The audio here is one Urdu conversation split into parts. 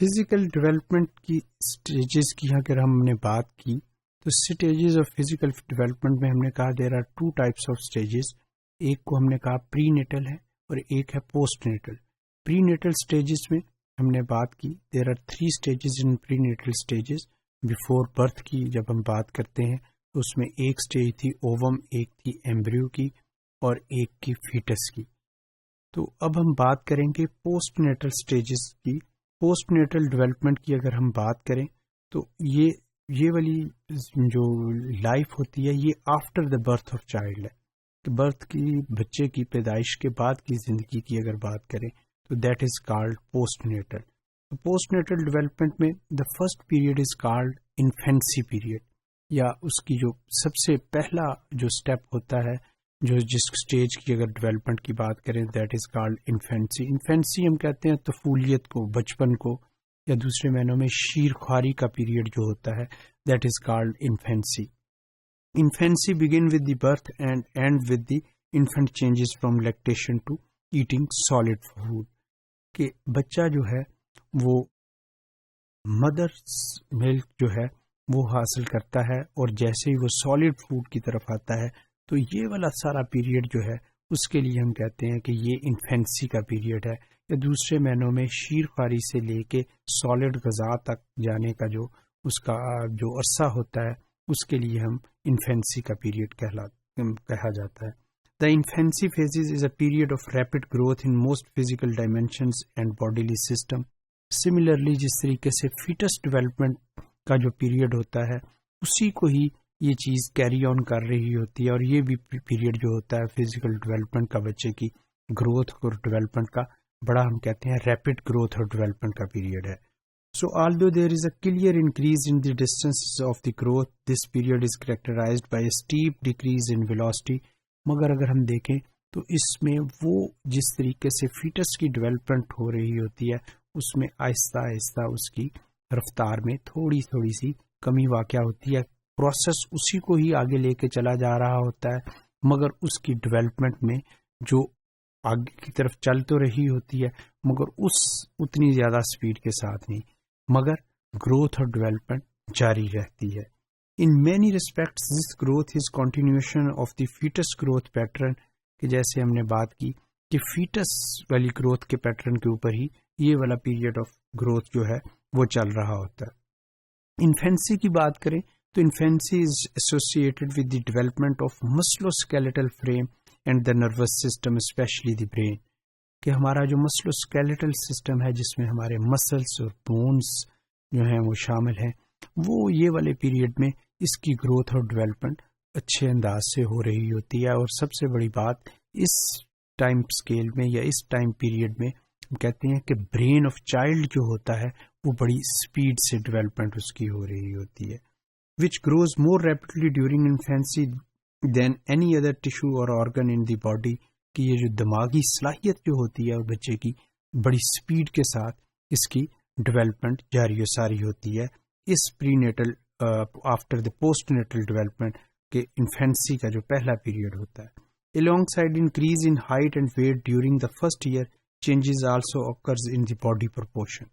فزیکل ڈیولپمنٹ کی اسٹیجز کی اگر ہم نے بات کی تو اسٹیجز آف فزیکل ڈیولپمنٹ میں ہم نے کہا there are 2 types of stages. ایک کو ہم نے کہا پری نیٹل ہے اور ایک ہے postnatal. Prenatal stages میں ہم نے بات کی there are 3 stages in prenatal stages. Before birth کی جب ہم بات کرتے ہیں تو اس میں ایک اسٹیج تھی اووم، ایک تھی ایمبریو کی اور ایک کی فیٹس کی. تو اب ہم بات کریں گے پوسٹ نیٹل اسٹیجز کی. پوسٹ نیٹل ڈیولپمنٹ کی اگر ہم بات کریں تو یہ والی جو لائف ہوتی ہے یہ after the birth of child ہے. برتھ کی بچے کی پیدائش کے بعد کی زندگی کی اگر بات کریں تو that is called post natal. Post natal development میں the first period is called infancy period, یا اس کی جو سب سے پہلا جو سٹیپ ہوتا ہے جو جس سٹیج کی اگر ڈیولپمنٹ کی بات کریں that is called infancy. Infancy ہم کہتے ہیں طفولیت کو، بچپن کو، یا دوسرے معنوں میں شیر خواری کا پیریڈ جو ہوتا ہے that is called infancy. Infancy begin with the birth and end with the infant changes from lactation to eating solid food. کہ بچہ جو ہے وہ مدر ملک جو ہے وہ حاصل کرتا ہے اور جیسے ہی وہ سالڈ فوڈ کی طرف آتا ہے تو یہ والا سارا پیریڈ جو ہے اس کے لیے ہم کہتے ہیں کہ یہ انفینسی کا پیریڈ ہے. یا دوسرے معنوں میں شیر خواری سے لے کے سالڈ غذا تک جانے کا جو اس کا جو عرصہ ہوتا ہے اس کے لیے ہم انفینسی کا پیریڈ کہا جاتا ہے. The infancy phases is a period of rapid growth in most physical dimensions and bodily system. Similarly, جس طریقے سے فیٹس ڈیولپمنٹ کا جو پیریڈ ہوتا ہے اسی کو ہی یہ چیز کیری آن کر رہی ہوتی ہے، اور یہ بھی پیریڈ جو ہوتا ہے فزیکل ڈیولپمنٹ کا، بچے کی گروتھ اور ڈیولپمنٹ کا بڑا ہم کہتے ہیں ریپڈ گروتھ اور ڈیولپمنٹ کا پیریڈ ہے. So although there is a clear increase in the distance of the growth, this period is characterized by a steep decrease in velocity. مگر اگر ہم دیکھیں تو اس میں وہ جس طریقے سے فیٹس کی ڈیولپمنٹ ہو رہی ہوتی ہے اس میں آہستہ آہستہ اس کی رفتار میں تھوڑی تھوڑی سی کمی واقع ہوتی ہے. پروسیس اسی کو ہی آگے لے کے چلا جا رہا ہوتا ہے، مگر اس کی ڈیولپمنٹ میں جو آگے کی طرف چل تو رہی ہوتی ہے مگر اتنی زیادہ سپیڈ کے ساتھ نہیں، مگر گروتھ اور ڈیولپمنٹ جاری رہتی ہے. In many respects, this growth is continuation of the fetus growth pattern. کہ جیسے ہم نے بات کی کہ فیٹس والی گروتھ کے پیٹرن کے اوپر ہی یہ والا پیریڈ آف گروتھ جو ہے وہ چل رہا ہوتا ہے. انفینسی کی بات کریں تو infancy is associated with the development of musculoskeletal frame and the nervous system especially the brain. کہ ہمارا جو مسلوسکیلیٹل سسٹم ہے جس میں ہمارے مسلس اور بونس جو ہیں وہ شامل ہیں، وہ یہ والے پیریڈ میں اس کی گروتھ اور ڈیولپمنٹ اچھے انداز سے ہو رہی ہوتی ہے. اور سب سے بڑی بات اس ٹائم اسکیل میں یا اس ٹائم پیریڈ میں ہم کہتے ہیں کہ برین آف چائلڈ جو ہوتا ہے وہ بڑی اسپیڈ سے ڈیولپمنٹ اس کی ہو رہی ہوتی ہے، which grows more rapidly during infancy than any other tissue اور آرگن ان دی باڈی. کہ یہ جو دماغی صلاحیت جو ہوتی ہے بچے کی بڑی اسپیڈ کے ساتھ اس کی ڈیولپمنٹ جاری و ساری ہوتی ہے اس pre natal after the post natal development کے انفینسی کا جو پہلا پیریڈ ہوتا ہے. Alongside increase in height and weight during the first year, changes also occurs in the body proportion.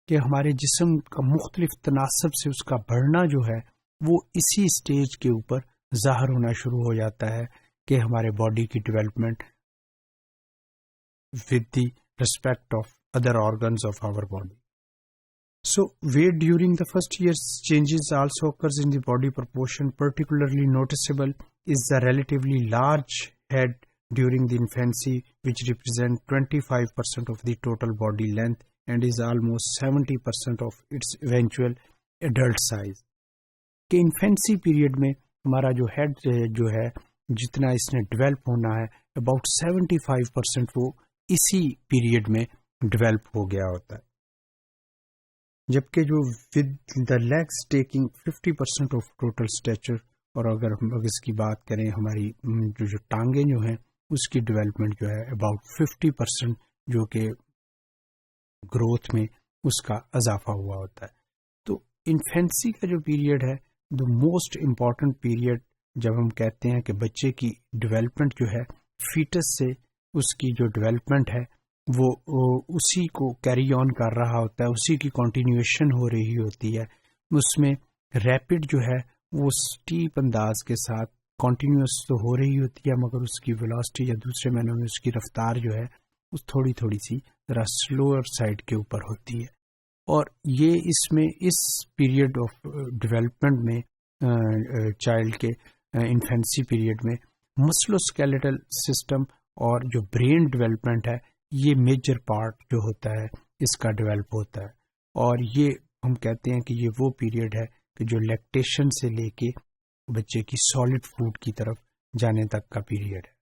کہ ہمارے جسم کا مختلف تناسب سے اس کا بڑھنا جو ہے وہ اسی سٹیج کے اوپر ظاہر ہونا شروع ہو جاتا ہے کہ ہمارے باڈی کی development with the respect of other organs of our body. So weight during the first year's changes also occurs in the body proportion. Particularly noticeable is the relatively large head during the infancy, which represent 25% of the total body length and is almost 70% of its eventual adult size. کہ انفینسی پیریڈ میں ہمارا جو ہیڈ جو ہے جتنا اس نے ڈیولپ ہونا ہے about 75% وہ اسی پیریڈ میں ڈیولپ ہو گیا ہوتا ہے، جبکہ جو with the legs taking 50% of total Stitcher. اور اگر ہم اس کی بات کریں ہماری جو ٹانگیں جو ہیں اس کی ڈیولپمنٹ جو ہے about 50% جو کہ گروتھ میں اس کا اضافہ ہوا ہوتا ہے. تو انفینسی کا جو پیریڈ ہے دا موسٹ امپورٹنٹ پیریڈ جب ہم کہتے ہیں کہ بچے کی ڈیولپمنٹ جو ہے فیٹس سے اس کی جو ڈیولپمنٹ ہے وہ اسی کو کیری آن کر رہا ہوتا ہے، اسی کی کنٹینیویشن ہو رہی ہوتی ہے. اس میں ریپڈ جو ہے وہ سٹیپ انداز کے ساتھ کنٹینیوس تو ہو رہی ہوتی ہے، مگر اس کی ویلاسٹی یا دوسرے معنوں میں اس کی رفتار جو ہے اس تھوڑی سی ذرا سلوور سائڈ کے اوپر ہوتی ہے. اور یہ اس پیریڈ آف ڈیولپمنٹ میں چائلڈ کے انفینسی پیریڈ میں مسلوسکیلیٹل سسٹم اور جو برین ڈیولپمنٹ ہے یہ میجر پارٹ جو ہوتا ہے اس کا ڈیولپ ہوتا ہے. اور یہ ہم کہتے ہیں کہ یہ وہ پیریڈ ہے کہ جو لیکٹیشن سے لے کے بچے کی سالڈ فوڈ کی طرف جانے تک کا پیریڈ ہے.